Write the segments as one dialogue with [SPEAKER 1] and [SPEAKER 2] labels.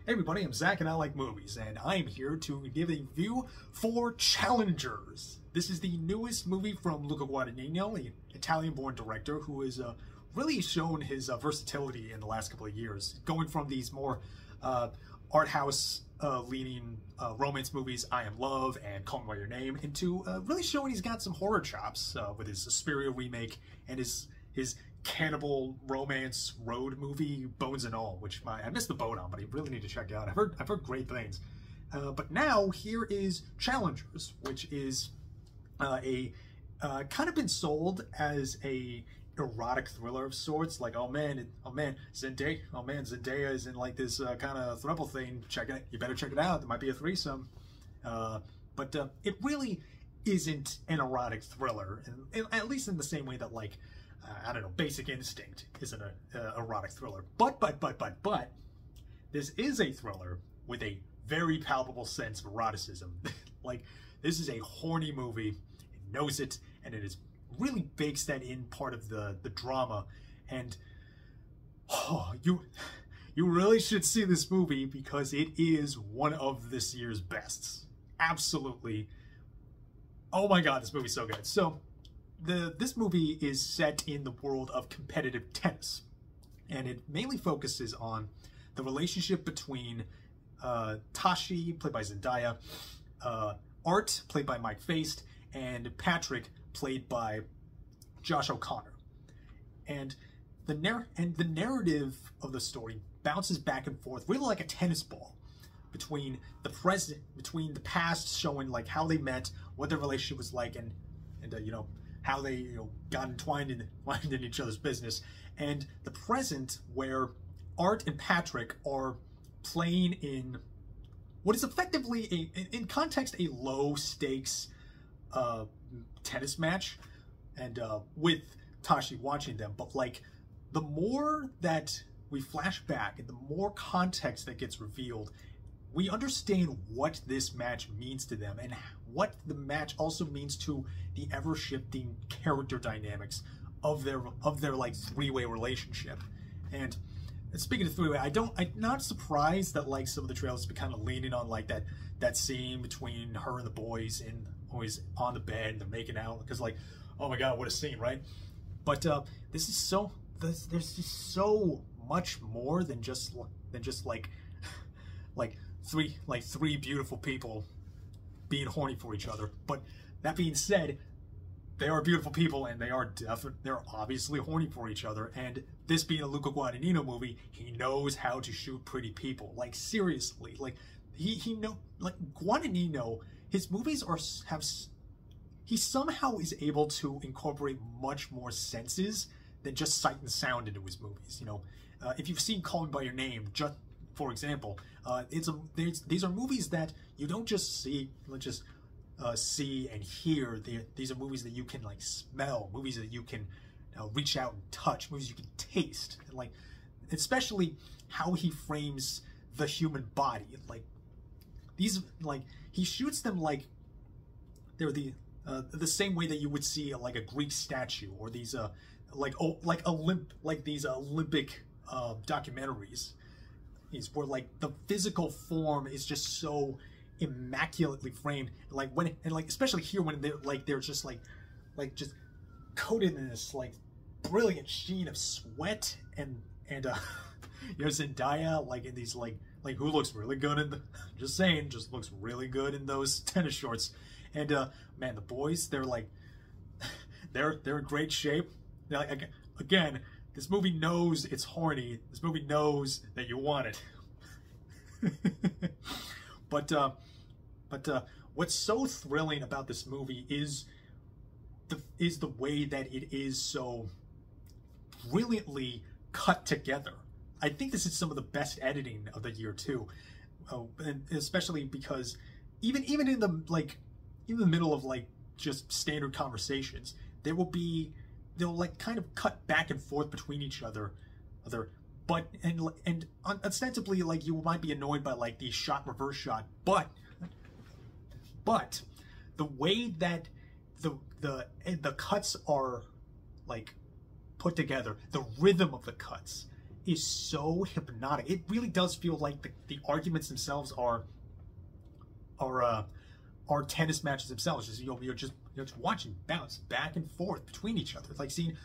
[SPEAKER 1] Hey everybody, I'm Zach and I like movies, and I am here to give a review for Challengers. This is the newest movie from Luca Guadagnino, an Italian-born director who has really shown his versatility in the last couple of years, going from these more art house leaning romance movies, I Am Love and Call Me By Your Name, into really showing he's got some horror chops with his Suspiria remake and his cannibal romance road movie Bones and All, which I missed the boat on, but I really need to check out. I've heard great things. But now here is Challengers, which is a kind of been sold as a erotic thriller of sorts. Like, Zendaya is in like this kind of throuple thing. Check it. You better check it out. There might be a threesome. But it really isn't an erotic thriller, at least in the same way that like. I don't know, Basic Instinct isn't an erotic thriller. But, this is a thriller with a very palpable sense of eroticism. Like, this is a horny movie, it knows it, and it is really bakes that in part of the drama. And, you really should see this movie because it is one of this year's bests. Absolutely. Oh my god, this movie's so good. So, this movie is set in the world of competitive tennis, and it mainly focuses on the relationship between Tashi, played by Zendaya, Art, played by Mike Faist, and Patrick, played by Josh O'Connor. And the narrative of the story bounces back and forth, really like a tennis ball, between the past, showing like how they met, what their relationship was like, and you know, how they got entwined in each other's business, and the present where Art and Patrick are playing in what is effectively in context a low stakes tennis match, and with Tashi watching them. But like the more that we flash back and the more context that gets revealed, we understand what this match means to them and what the match also means to the ever-shifting character dynamics of their like three-way relationship. And speaking of three-way, I'm not surprised that like some of the trailers have been kind of leaning on like that scene between her and the boys and always on the bed and they're making out, because like, oh my god, what a scene, right? But there's just so much more than just like three beautiful people being horny for each other. But that being said, they are beautiful people and they're obviously horny for each other. And this being a Luca Guadagnino movie, he knows how to shoot pretty people. Like seriously, like Guadagnino, his movies he somehow is able to incorporate much more senses than just sight and sound into his movies. You know, if you've seen Call Me By Your Name, for example, these are movies that you don't just see and hear. These are movies that you can like smell, movies that you can reach out and touch, movies you can taste, and like especially how he frames the human body. Like these, like he shoots them like they're the same way that you would see like a Greek statue, or these these Olympic documentaries. Where like the physical form is just so immaculately framed, like especially here when they're just coated in this like brilliant sheen of sweat, and Zendaya like in these like who looks really good in just looks really good in those tennis shorts. And man, the boys, they're in great shape. They're like, again, this movie knows it's horny. This movie knows that you want it. But what's so thrilling about this movie is the way that it is so brilliantly cut together. I think this is some of the best editing of the year too, and especially because even in the middle of like just standard conversations, they'll like kind of cut back and forth between each other, but ostensibly like you might be annoyed by like the reverse shot, but the way that the cuts are like put together, the rhythm of the cuts is so hypnotic. It really does feel like the arguments themselves are tennis matches themselves. Just you're just watching bounce back and forth between each other, like seeing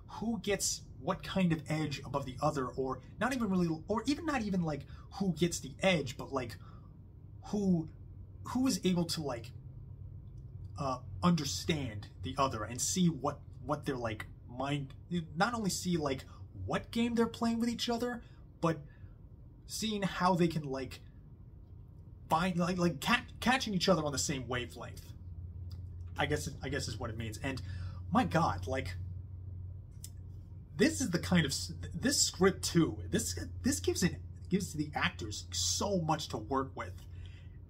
[SPEAKER 1] who gets what kind of edge above the other, or not even really, or even not even like who gets the edge, but like who is able to like understand the other and see what they're like mind, not only see like what game they're playing with each other, but seeing how they can like find catching each other on the same wavelength. I guess is what it means. And my God, like, this is the kind of this script too. This gives the actors so much to work with,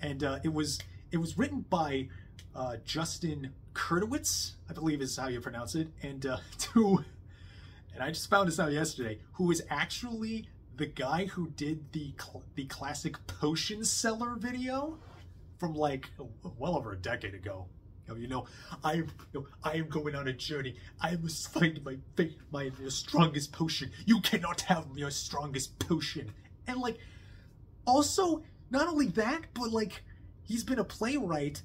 [SPEAKER 1] and it was written by Justin Kurtowitz, I believe is how you pronounce it, and and I just found this out yesterday, who is actually the guy who did the classic potion seller video from like well over a decade ago. I am going on a journey. I must find my strongest potion. You cannot have your strongest potion. And like, also, not only that, but like, he's been a playwright,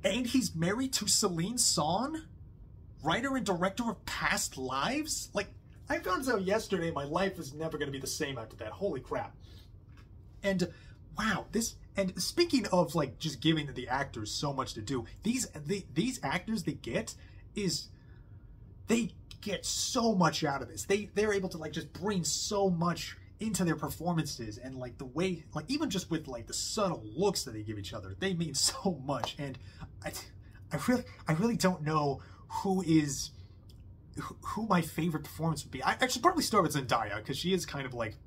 [SPEAKER 1] and he's married to Celine Song, writer and director of Past Lives. Like, I found out yesterday my life is never going to be the same after that. Holy crap. And wow, and speaking of like just giving the actors so much to do, these actors they get so much out of this. They're able to like just bring so much into their performances, and like the way, like even just with like the subtle looks that they give each other, they mean so much. And I really don't know who my favorite performance would be. I should probably start with Zendaya, because she is kind of like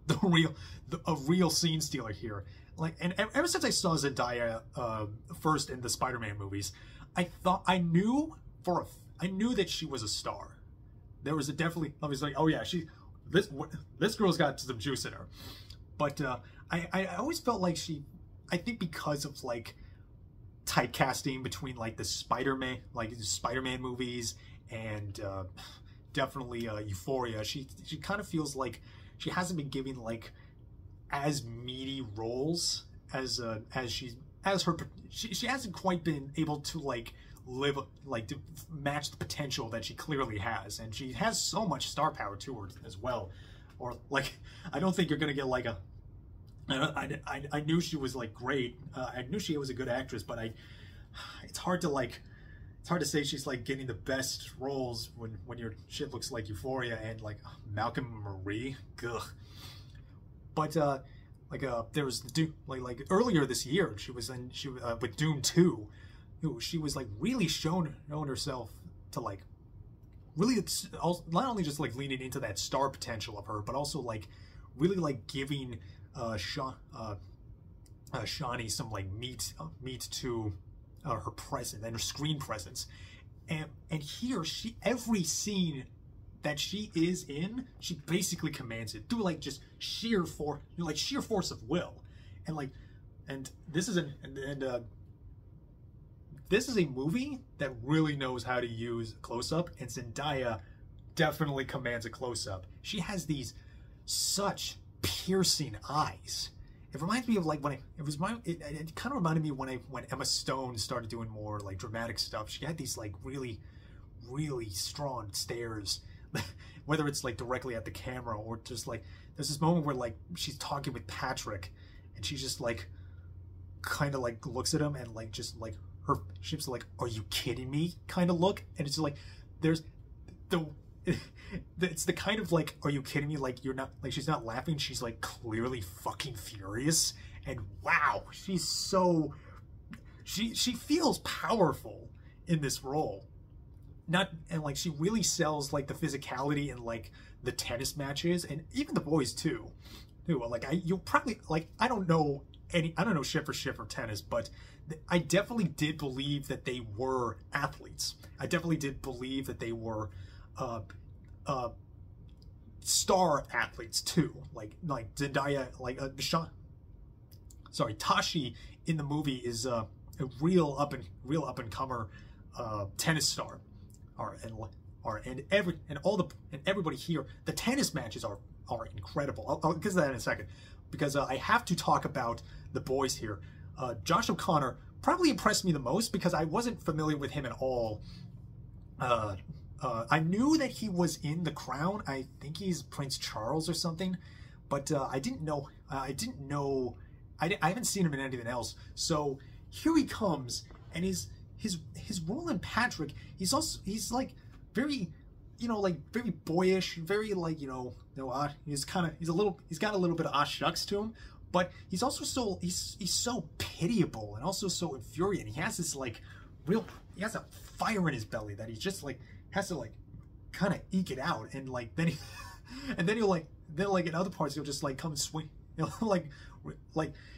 [SPEAKER 1] a real scene stealer here. Like, and ever since I saw Zendaya first in the Spider-Man movies, I knew that she was a star. There was I was like, oh yeah, this girl's got some juice in her. But I always felt like I think because of like typecasting between like the Spider-Man movies and definitely Euphoria, she kind of feels like she hasn't been giving like as meaty roles as she hasn't quite been able to like live like to match the potential that she clearly has, and she has so much star power to her as well. Or like, I don't think you're gonna get like I knew she was like great. I knew she was a good actress, but it's hard to say she's like getting the best roles when your shit looks like Euphoria and like Malcolm Marie. Ugh. But there was like earlier this year she was with Doom 2. She was like really shown herself to like really not only just like leaning into that star potential of her, but also like really like giving Shawnee some like meat to her presence and her screen presence. And here every scene that she is in, she basically commands it through like just sheer force of will. And this is this is a movie that really knows how to use close-up, and Zendaya definitely commands a close-up. She has these such piercing eyes. It reminds me of like it kind of reminded me when Emma Stone started doing more like dramatic stuff. She had these like really, really strong stares, whether it's like directly at the camera or just like there's this moment where like she's talking with Patrick, and she's just like kind of like looks at him and like just like her she's like, "Are you kidding me?" kind of look, and it's like there's it's the kind of like, "Are you kidding me?" like you're not like she's not laughing, she's like clearly fucking furious. And wow, she's so she feels powerful in this role. And like she really sells like the physicality and like the tennis matches, and even the boys too. Like you'll probably like I don't know shit for shit for tennis, but I definitely did believe that they were athletes. I definitely did believe that they were star athletes too. Like Zendaya, like Tashi in the movie is a real up and comer tennis star, are, and everybody here. The tennis matches are incredible. I'll get to that in a second, because I have to talk about the boys here. Josh O'Connor probably impressed me the most because I wasn't familiar with him at all. I knew that he was in The Crown. I think he's Prince Charles or something, but I didn't know. I haven't seen him in anything else. So here he comes, and his role in Patrick. He's like very, like very boyish, very like he's got a little bit of shucks to him, but he's also he's so pitiable and also so infuriating. He has this he has a fire in his belly that he just like has to like kind of eke it out, and like then he'll in other parts he'll just like come and swing, like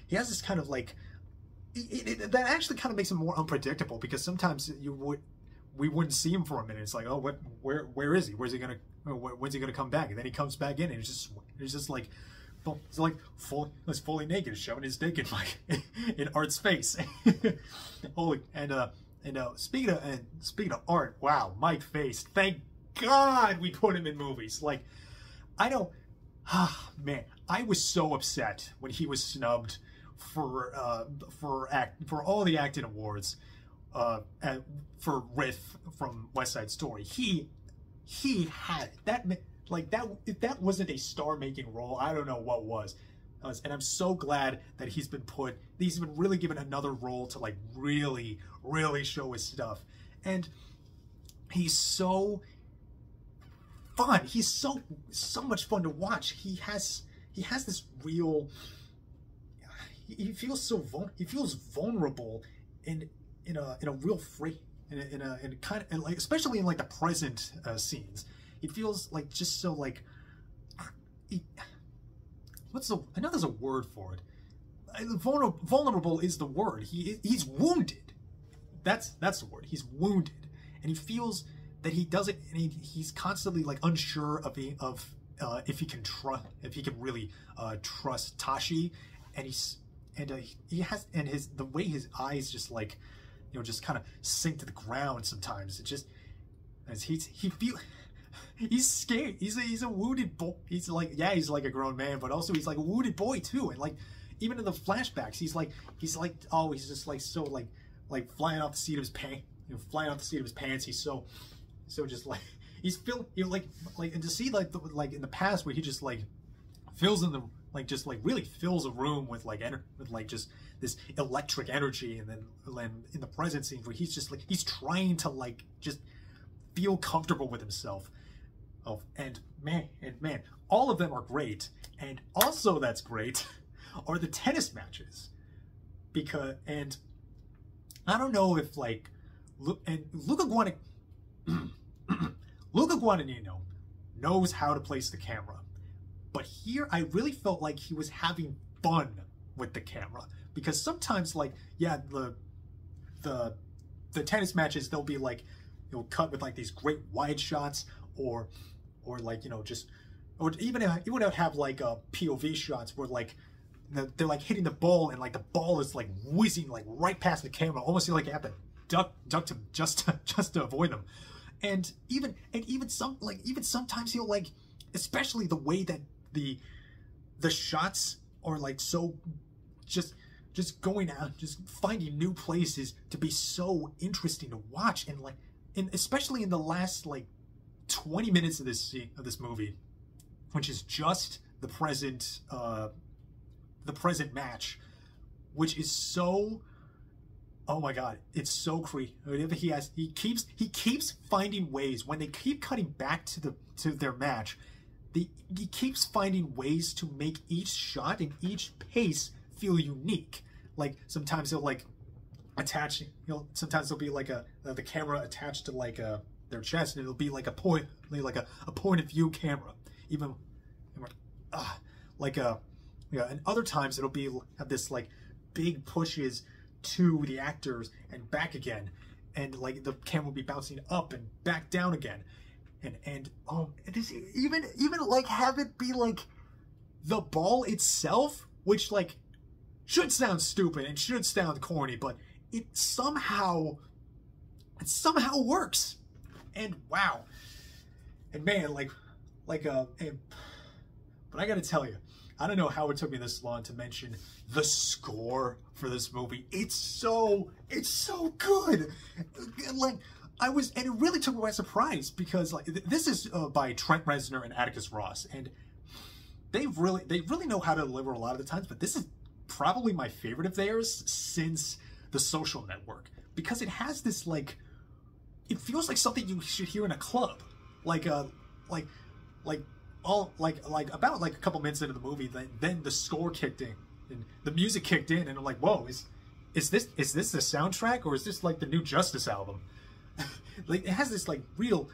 [SPEAKER 1] he has this kind of like that actually kind of makes him more unpredictable, because sometimes we wouldn't see him for a minute. It's like, oh, where is he? When's he gonna come back? And then he comes back in, and it's just like, it's like fully naked, showing his dick in Art's face. Holy, and speaking of Art, wow, Mike Faist, thank God we put him in movies. Like, I know, man, I was so upset when he was snubbed for all the acting awards, for Riff from West Side Story. He had that, like, that, if that wasn't a star-making role, I don't know what was. And I'm so glad that he's been really given another role to like really show his stuff. And he's so fun. He's so much fun to watch. He has this real, he feels vulnerable in a real free, in a kind of, like, especially in like the present scenes. He feels like just so like, I know there's a word for it. Vulnerable is the word. He's wounded. That's the word. He's wounded, and he feels that he doesn't. And he's constantly like unsure of if he can really trust Tashi, and the way his eyes just like, just kind of sink to the ground sometimes. It just, as he's scared. He's a wounded boy. He's like, yeah, he's like a grown man, but also he's like a wounded boy too. And like, even in the flashbacks, he's just like so like flying off the seat of his pants. Flying off the seat of his pants. He's so just like, he's filled. Like and to see like in the past where he just like fills in the just like really fills a room with like just this electric energy, and then in the present scene where he's just like he's trying to like just feel comfortable with himself. Oh, and man, all of them are great. And also that's great are the tennis matches, and I don't know if like Luca Guadagnino knows how to place the camera, but here I really felt like he was having fun with the camera, because sometimes like, yeah, the tennis matches, they'll be like, cut with like these great wide shots, or like, or even have like POV shots where like they're like hitting the ball, and like the ball is like whizzing like right past the camera, almost like you have to duck to just to avoid them. And even sometimes he'll like, especially the way that the shots are like so just going out, just finding new places to be so interesting to watch, and like, especially in the last like 20 minutes of this movie, which is just the present match, which is so, oh my god, it's so creepy. He keeps finding ways when they keep cutting back to their match. He keeps finding ways to make each shot and each pace feel unique. Like sometimes he'll like attach, sometimes there'll be like the camera attached to like their chest, and it'll be like a point of view camera. Even and other times it'll be have this like big pushes to the actors and back again, and like the camera will be bouncing up and back down again, and it is even like have it be like the ball itself, which like should sound stupid and should sound corny, but it somehow works. And wow, and man, but I gotta tell you, I don't know how it took me this long to mention the score for this movie. It's so good. Like, and it really took me by surprise because like this is by Trent Reznor and Atticus Ross, and they really know how to deliver a lot of the times. But this is probably my favorite of theirs since The Social Network, because it has this like, it feels like something you should hear in a club, about like a couple minutes into the movie, then the score kicked in and the music kicked in, and I'm like, whoa, is this the soundtrack, or is this like the new Justice album? Like, it has this like real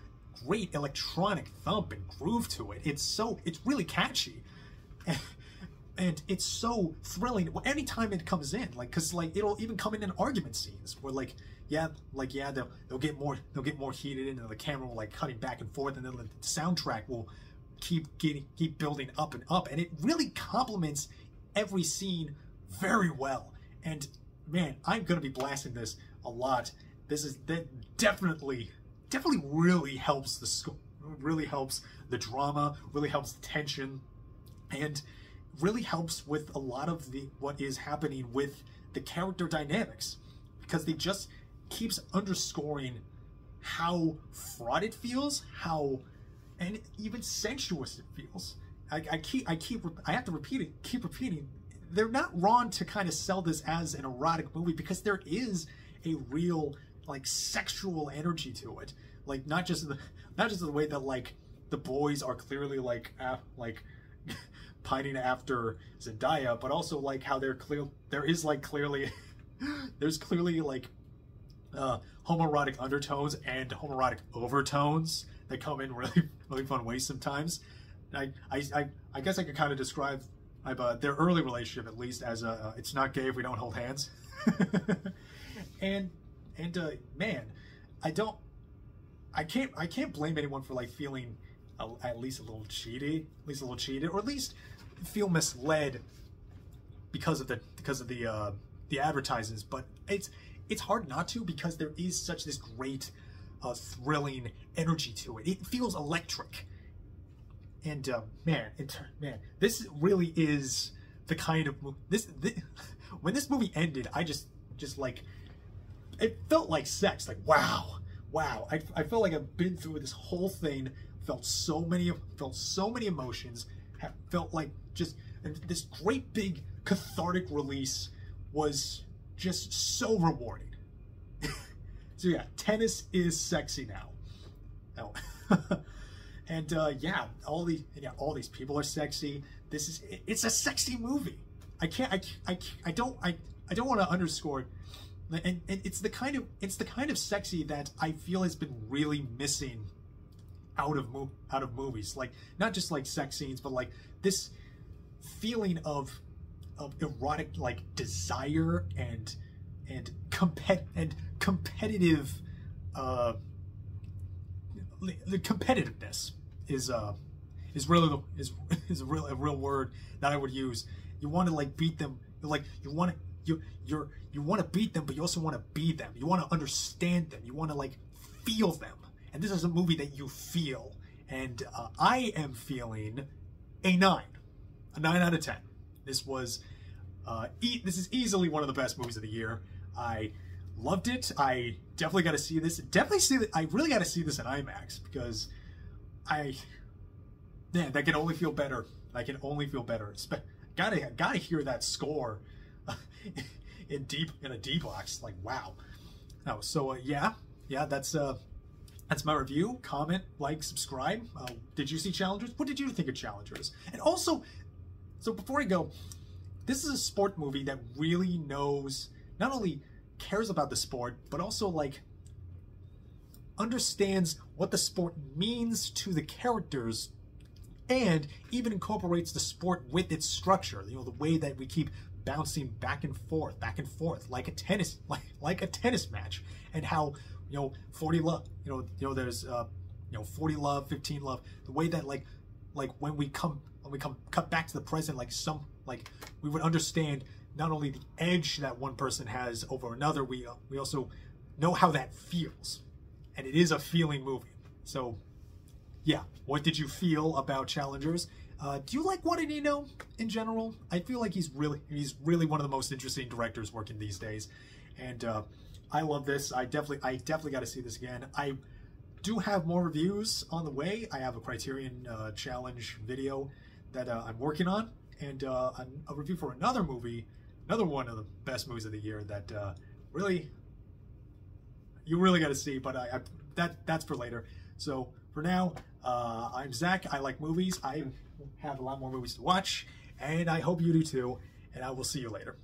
[SPEAKER 1] great electronic thump and groove to it. It's really catchy, and it's so thrilling anytime it comes in. Like, cause like it'll even come in argument scenes where they'll get more heated, and the camera will like cutting back and forth, and then the soundtrack will keep building up and up, and it really complements every scene very well. And man, I'm gonna be blasting this a lot. That definitely really helps the score, really helps the drama, really helps the tension, and really helps with a lot of what is happening with the character dynamics, because they just keeps underscoring how fraught it feels, and even sensuous it feels. I have to keep repeating. They're not wrong to kind of sell this as an erotic movie, because there is a real like sexual energy to it. Like, not just the way that like the boys are clearly like pining after Zendaya, but also like how there's clearly like homoerotic undertones and homoerotic overtones that come in really fun ways sometimes. I guess I could kind of describe their early relationship, at least, as it's not gay if we don't hold hands. and man, I can't blame anyone for like feeling at least a little cheated, or at least feel misled because of the advertisements. But it's hard not to, because there is such this great thrilling energy to it. It feels electric, and man, this really is the kind of when this movie ended, I just like, it felt like sex. Like, wow. I felt like I've been through this whole thing, felt so many emotions, felt like and this great big cathartic release was just so rewarding. So yeah, tennis is sexy now. And all these people are sexy. It's a sexy movie. I don't want to underscore, and it's the kind of sexy that I feel has been really missing out of movies. Like, not just like sex scenes, but like this feeling of erotic like desire and competitive. The competitiveness is really a real word that I would use. You want to like beat them, like you want to beat them, but you also want to be them. You want to understand them. You want to like feel them. And this is a movie that you feel. And I am feeling a 9 out of 10. This is easily one of the best movies of the year. I loved it. I definitely got to see this. I really got to see this in IMAX, because that can only feel better. Gotta hear that score in a D box. Like, wow. Oh, so yeah, that's my review. Comment, like, subscribe. Did you see Challengers? What did you think of Challengers? And also, so before I go, this is a sport movie that really knows, not only cares about the sport, but also like understands what the sport means to the characters, and even incorporates the sport with its structure. You know, the way that we keep bouncing back and forth, like a tennis match, and how, 40 love, there's 40 love, 15 love. The way that like when we cut back to the present, like we would understand not only the edge that one person has over another, we also know how that feels, and it is a feeling movie. So yeah, what did you feel about Challengers? Do you like Guadagnino in general? I feel like he's really one of the most interesting directors working these days, and I love this. I definitely got to see this again. I do have more reviews on the way. I have a Criterion Challenge video that I'm working on, and a review for another movie, another one of the best movies of the year that you really got to see. But that's for later. So for now, I'm Zach. I like movies. I have a lot more movies to watch, and I hope you do too. And I will see you later.